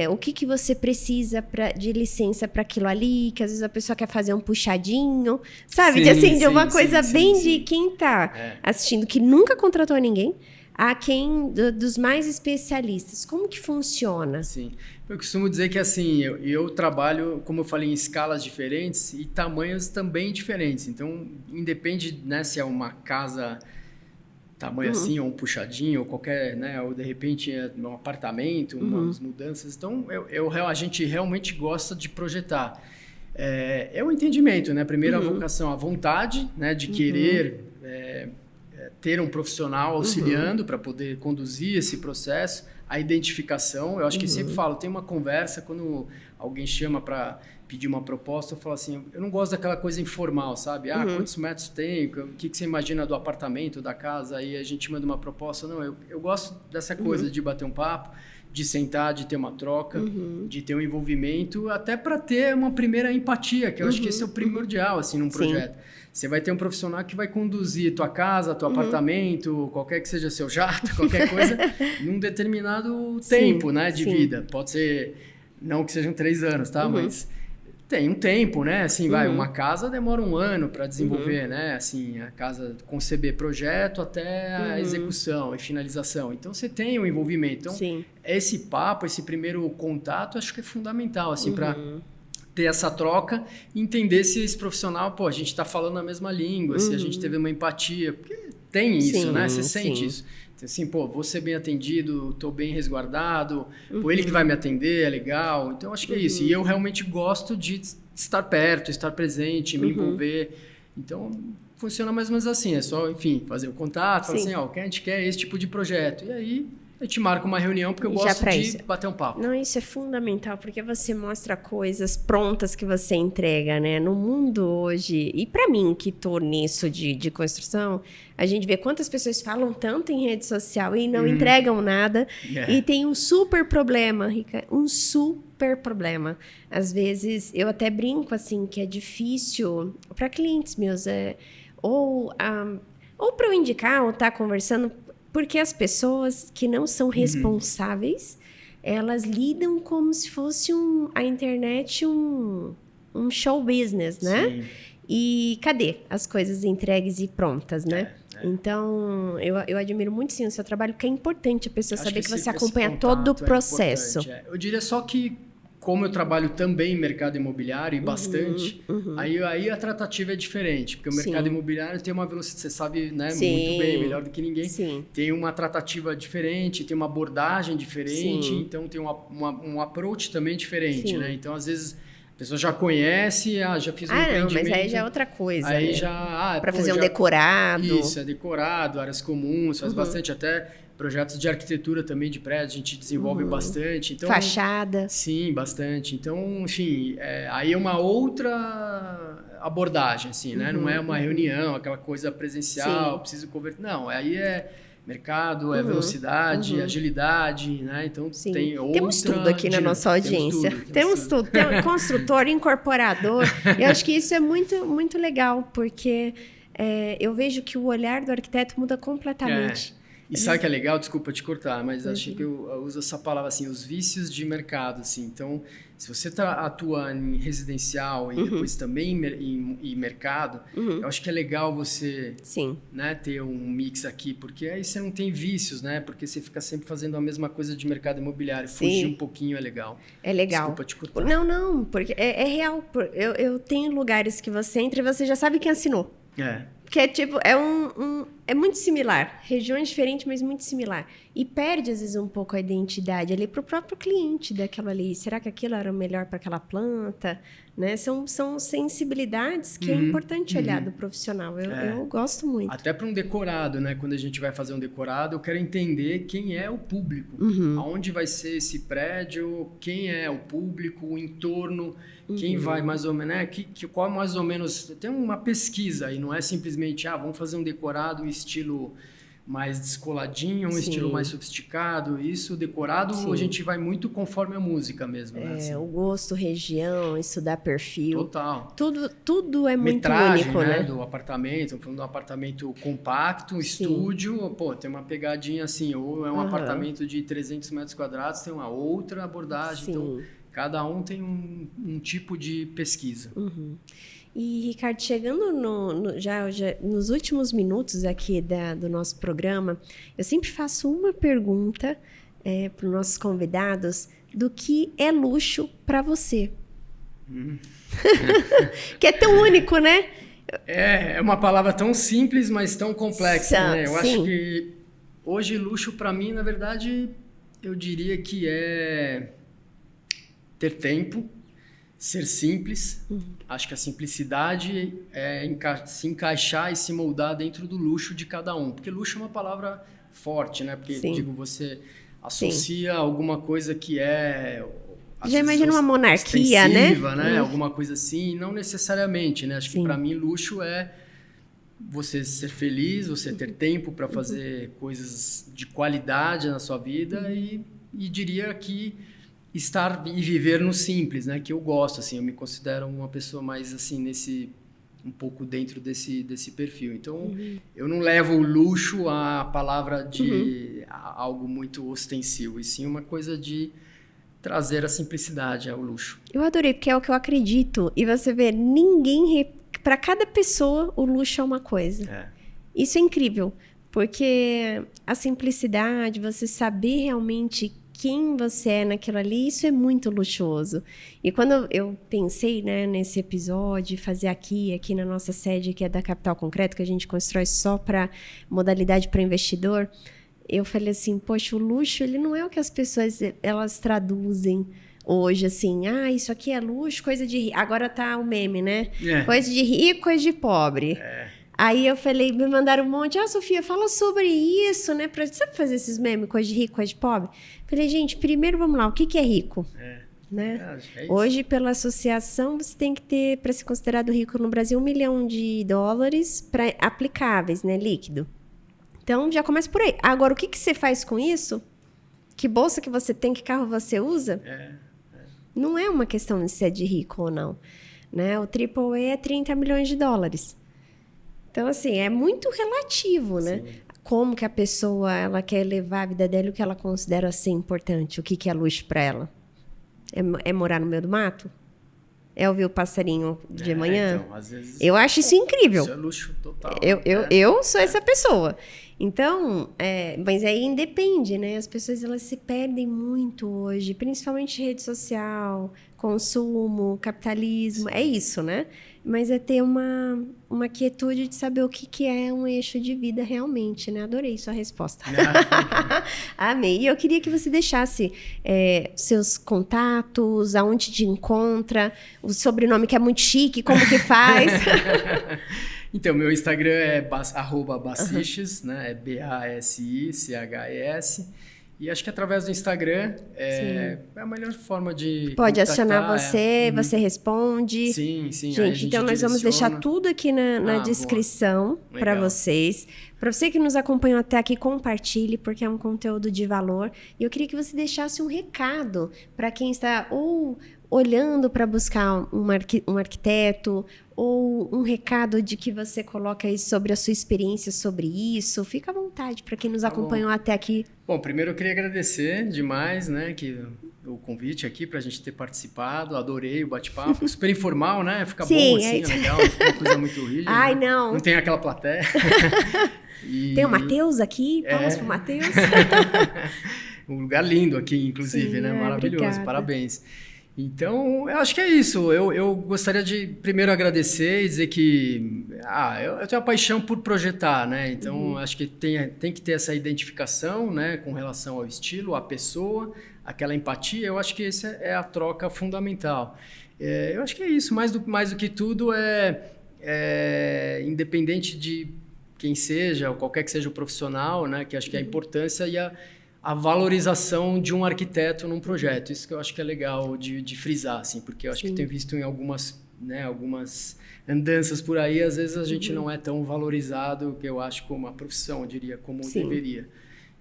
o que você precisa de licença para aquilo ali, que às vezes a pessoa quer fazer um puxadinho, sabe? De uma coisa bem de quem está assistindo, que nunca contratou ninguém, a quem dos mais especialistas. Como que funciona? Sim. Eu costumo dizer que assim, eu trabalho, como eu falei, em escalas diferentes e tamanhos também diferentes. Então, independe, né, se é uma casa tamanho assim, ou um puxadinho, ou qualquer, né, ou de repente um apartamento, umas mudanças. Então, a gente realmente gosta de projetar. É o entendimento, né? Primeiro a vocação, a vontade, né, de querer ter um profissional auxiliando para poder conduzir esse processo, a identificação. Eu acho que sempre falo, tem uma conversa quando alguém chama para pedir uma proposta, eu falo assim, eu não gosto daquela coisa informal, sabe? Quantos metros tem? O que você imagina do apartamento, da casa? Aí a gente manda uma proposta. Não, eu gosto dessa coisa de bater um papo, de sentar, de ter uma troca, de ter um envolvimento, até para ter uma primeira empatia, que eu acho que esse é o primordial, assim, num projeto. Sim. Você vai ter um profissional que vai conduzir tua casa, teu apartamento, qualquer que seja seu jato, qualquer coisa, num determinado tempo, né, de vida. Pode ser, não que sejam 3 anos, tá? Mas tem um tempo, né? Assim, uma casa demora 1 ano para desenvolver, né? Assim, a casa conceber projeto até a execução e finalização. Então, você tem um envolvimento. Então, esse papo, esse primeiro contato, acho que é fundamental, assim, para ter essa troca e entender se esse profissional, a gente está falando a mesma língua, se a gente teve uma empatia, porque tem isso, né? Você sente isso. Então, assim, vou ser bem atendido, estou bem resguardado, ele que vai me atender, é legal. Então, acho que é isso. E eu realmente gosto de estar perto, estar presente, me envolver. Então, funciona mais ou menos assim. É só, enfim, fazer o contato, falar assim, o que a gente quer é esse tipo de projeto. E aí, a gente marca uma reunião, porque eu gosto de bater um papo. Não, isso é fundamental, porque você mostra coisas prontas que você entrega, né? No mundo hoje, e para mim, que tô nisso de construção, a gente vê quantas pessoas falam tanto em rede social e não entregam nada. E tem um super problema, Rica, um super problema. Às vezes, eu até brinco, assim, que é difícil para clientes meus, ou para eu indicar, ou estar conversando, porque as pessoas que não são responsáveis, elas lidam como se fosse a internet um show business, né? Sim. E cadê as coisas entregues e prontas, né? Então, eu admiro muito, sim, o seu trabalho, porque é importante a pessoa saber que você acompanha todo o processo. Eu diria só que como eu trabalho também em mercado imobiliário e bastante, aí a tratativa é diferente, porque o mercado imobiliário tem uma velocidade, você sabe, né, muito bem, melhor do que ninguém, tem uma tratativa diferente, tem uma abordagem diferente, então tem um approach também diferente, né? Então, às vezes, a pessoa já conhece, já fiz um empreendimento. Não, mas aí já é outra coisa, aí né? já... Para fazer um decorado. Isso, é decorado, áreas comuns, faz bastante, até projetos de arquitetura também de prédios, a gente desenvolve bastante. Então, fachada. Sim, bastante. Então, enfim, aí é uma outra abordagem, assim, né? Não é uma reunião, aquela coisa presencial, preciso converter. Não, aí é mercado, é velocidade, agilidade, né? Então, tem outra... Temos tudo aqui na nossa audiência. Temos tudo. Tem construtor, incorporador. Eu acho que isso é muito, muito legal, porque eu vejo que o olhar do arquiteto muda completamente. E sabe que é legal? Desculpa te cortar, mas acho que eu uso essa palavra assim, os vícios de mercado, assim. Então, se você atua em residencial e depois também em mercado, eu acho que é legal você né, ter um mix aqui, porque aí você não tem vícios, né? Porque você fica sempre fazendo a mesma coisa de mercado imobiliário. Fugir um pouquinho é legal. É legal. Desculpa te cortar. Não, porque é real. Eu tenho lugares que você entra e você já sabe quem assinou. Porque é muito similar. Regiões diferentes, mas muito similar. E perde, às vezes, um pouco a identidade ali para o próprio cliente daquela ali. Será que aquilo era o melhor para aquela planta? Né? São sensibilidades que é importante olhar do profissional. Eu gosto muito. Até para um decorado, né? Quando a gente vai fazer um decorado, eu quero entender quem é o público. Aonde vai ser esse prédio, quem é o público, o entorno, quem vai mais ou menos... Né? Qual mais ou menos... Tem uma pesquisa aí, não é simplesmente, vamos fazer um decorado estilo mais descoladinho, um estilo mais sofisticado. Isso, decorado, a gente vai muito conforme a música mesmo. Né? Assim. O gosto, região, estudar perfil. Total. Tudo é muito metragem, único, né? Do apartamento, falando de um apartamento compacto, estúdio, tem uma pegadinha assim, ou é um apartamento de 300 metros quadrados, tem uma outra abordagem. Então, cada um tem um tipo de pesquisa. E, Ricardo, chegando já nos últimos minutos aqui do nosso programa, eu sempre faço uma pergunta para os nossos convidados do que é luxo para você. Que é tão único, né? É uma palavra tão simples, mas tão complexa, né? Eu acho que hoje luxo para mim, na verdade, eu diria que é ter tempo, ser simples. Acho que a simplicidade é se encaixar e se moldar dentro do luxo de cada um. Porque luxo é uma palavra forte, né? Porque, você associa alguma coisa que é... Já imagina uma monarquia, né? Alguma coisa assim, não necessariamente, né? Acho que para mim luxo é você ser feliz, você ter tempo para fazer coisas de qualidade na sua vida e diria que estar e viver no simples, né? Que eu gosto, assim, eu me considero uma pessoa mais assim um pouco dentro desse perfil. Então, eu não levo o luxo à palavra de algo muito ostensivo, e sim uma coisa de trazer a simplicidade ao luxo. Eu adorei, porque é o que eu acredito. E você vê, para cada pessoa, o luxo é uma coisa. Isso é incrível, porque a simplicidade, você saber realmente quem você é naquilo ali, isso é muito luxuoso. E quando eu pensei, né, nesse episódio, fazer aqui na nossa sede, que é da Capital Concreto, que a gente constrói só para modalidade para investidor, eu falei assim, poxa, o luxo, ele não é o que as pessoas, elas traduzem hoje, assim, isso aqui é luxo, coisa de rico. Agora tá o meme, né? Coisa de rico, coisa de pobre. Aí eu falei, me mandaram um monte, Sofia, fala sobre isso, né? Sabe fazer esses memes, coisa de rico, coisa de pobre? Falei, gente, primeiro vamos lá, o que é rico? Né? Hoje, pela associação, você tem que ter, para ser considerado rico no Brasil, $1 milhão aplicáveis, né? Líquido. Então, já começa por aí. Agora, o que você faz com isso? Que bolsa que você tem, que carro você usa? Não é uma questão de ser de rico ou não. Né? O AAA é $30 milhões. Então, assim, é muito relativo, né? Como que a pessoa ela quer levar a vida dela e o que ela considera ser importante, o que é luxo para ela. É morar no meio do mato? É ouvir o passarinho de manhã? Então, às vezes, eu acho isso incrível. Isso é luxo total. Eu sou essa pessoa. Então, mas aí independe, né? As pessoas elas se perdem muito hoje, principalmente rede social, consumo, capitalismo, é isso, né? Mas é ter uma quietude de saber o que é um eixo de vida realmente, né? Adorei sua resposta. Amei. E eu queria que você deixasse seus contatos, aonde te encontra, o sobrenome que é muito chique, como que faz. Então, meu Instagram é @bassiches, né? É BASICHES. E acho que através do Instagram é a melhor forma de Pode contactar, acionar você, você responde. Sim. Gente, então nós vamos deixar tudo aqui na descrição para vocês. Para você que nos acompanhou até aqui, compartilhe, porque é um conteúdo de valor. E eu queria que você deixasse um recado para quem está olhando para buscar um arquiteto, ou um recado de que você coloca aí sobre a sua experiência sobre isso. Fica à vontade para quem nos acompanhou até aqui. Bom, primeiro eu queria agradecer demais, né, o convite aqui para a gente ter participado. Adorei o bate-papo, super informal, né? Fica bom assim, é legal, não fica uma coisa muito rígida. Ai, né? não. Não tem aquela plateia. Tem o Matheus aqui, palmas pro Matheus. Um lugar lindo aqui, inclusive, né? Maravilhoso, obrigada. Parabéns. Então, eu acho que é isso. Eu gostaria de primeiro agradecer e dizer que eu tenho a paixão por projetar, né? Então, acho que tem que ter essa identificação, né, com relação ao estilo, à pessoa, aquela empatia. Eu acho que essa é a troca fundamental. Eu acho que é isso. Mais do que tudo, independente de quem seja, ou qualquer que seja o profissional, né, que acho que a importância e a valorização de um arquiteto num projeto. Isso que eu acho que é legal de frisar, assim, porque eu acho que tenho visto em algumas andanças por aí, às vezes a gente não é tão valorizado, que eu acho, como a profissão, eu diria, como deveria.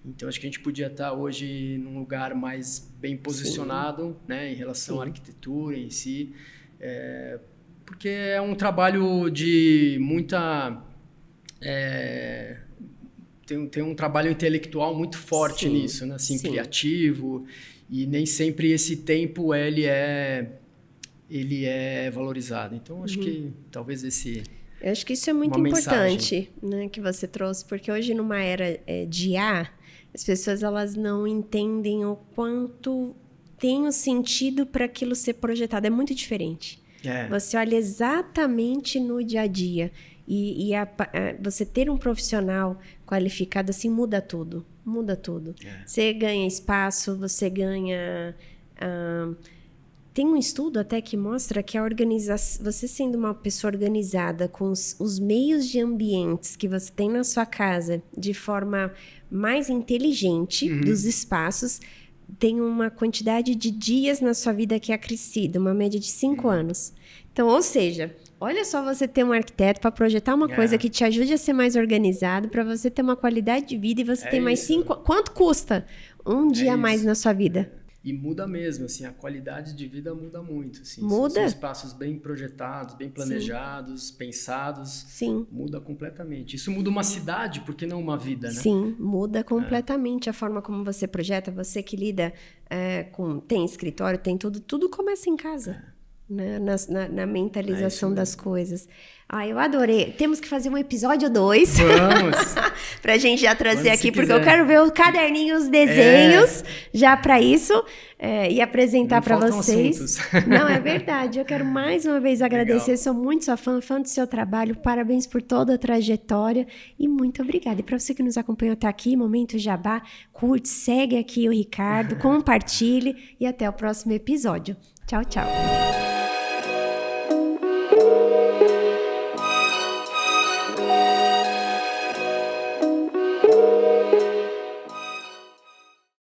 Então, acho que a gente podia estar hoje num lugar mais bem posicionado, né, em relação à arquitetura em si, porque é um trabalho de muita... Tem um trabalho intelectual muito forte nisso, né? Assim, criativo, e nem sempre esse tempo ele é valorizado. Então, acho que talvez eu acho que isso é muito importante, né, que você trouxe, porque hoje numa era de IA, as pessoas elas não entendem o quanto tem o sentido para aquilo ser projetado. É muito diferente. Você olha exatamente no dia a dia. E você ter um profissional qualificado assim muda tudo. Você ganha espaço, você ganha... tem um estudo até que mostra que a organização, você sendo uma pessoa organizada com os meios de ambientes que você tem na sua casa de forma mais inteligente dos espaços, tem uma quantidade de dias na sua vida que é acrescida, uma média de 5 anos. Então, ou seja... Olha só você ter um arquiteto para projetar uma coisa que te ajude a ser mais organizado, para você ter uma qualidade de vida e você ter mais 5... Quanto custa um dia a mais na sua vida? E muda mesmo, assim, a qualidade de vida muda muito. Assim, muda? São espaços bem projetados, bem planejados, pensados. Muda completamente. Isso muda uma cidade, por que não uma vida, né? Sim, muda completamente a forma como você projeta. Você que lida tem escritório, tem tudo começa em casa. Né? Na mentalização das coisas. Eu adorei. Temos que fazer um episódio 2. Vamos! Pra gente já trazer aqui, porque eu quero ver o caderninho, os desenhos, já para isso, e apresentar para vocês. Não, é verdade. Eu quero mais uma vez agradecer. Legal. Sou muito sua fã do seu trabalho. Parabéns por toda a trajetória e muito obrigada. E para você que nos acompanhou até aqui, Momento Jabá, curte, segue aqui o Ricardo, compartilhe e até o próximo episódio. Tchau, tchau.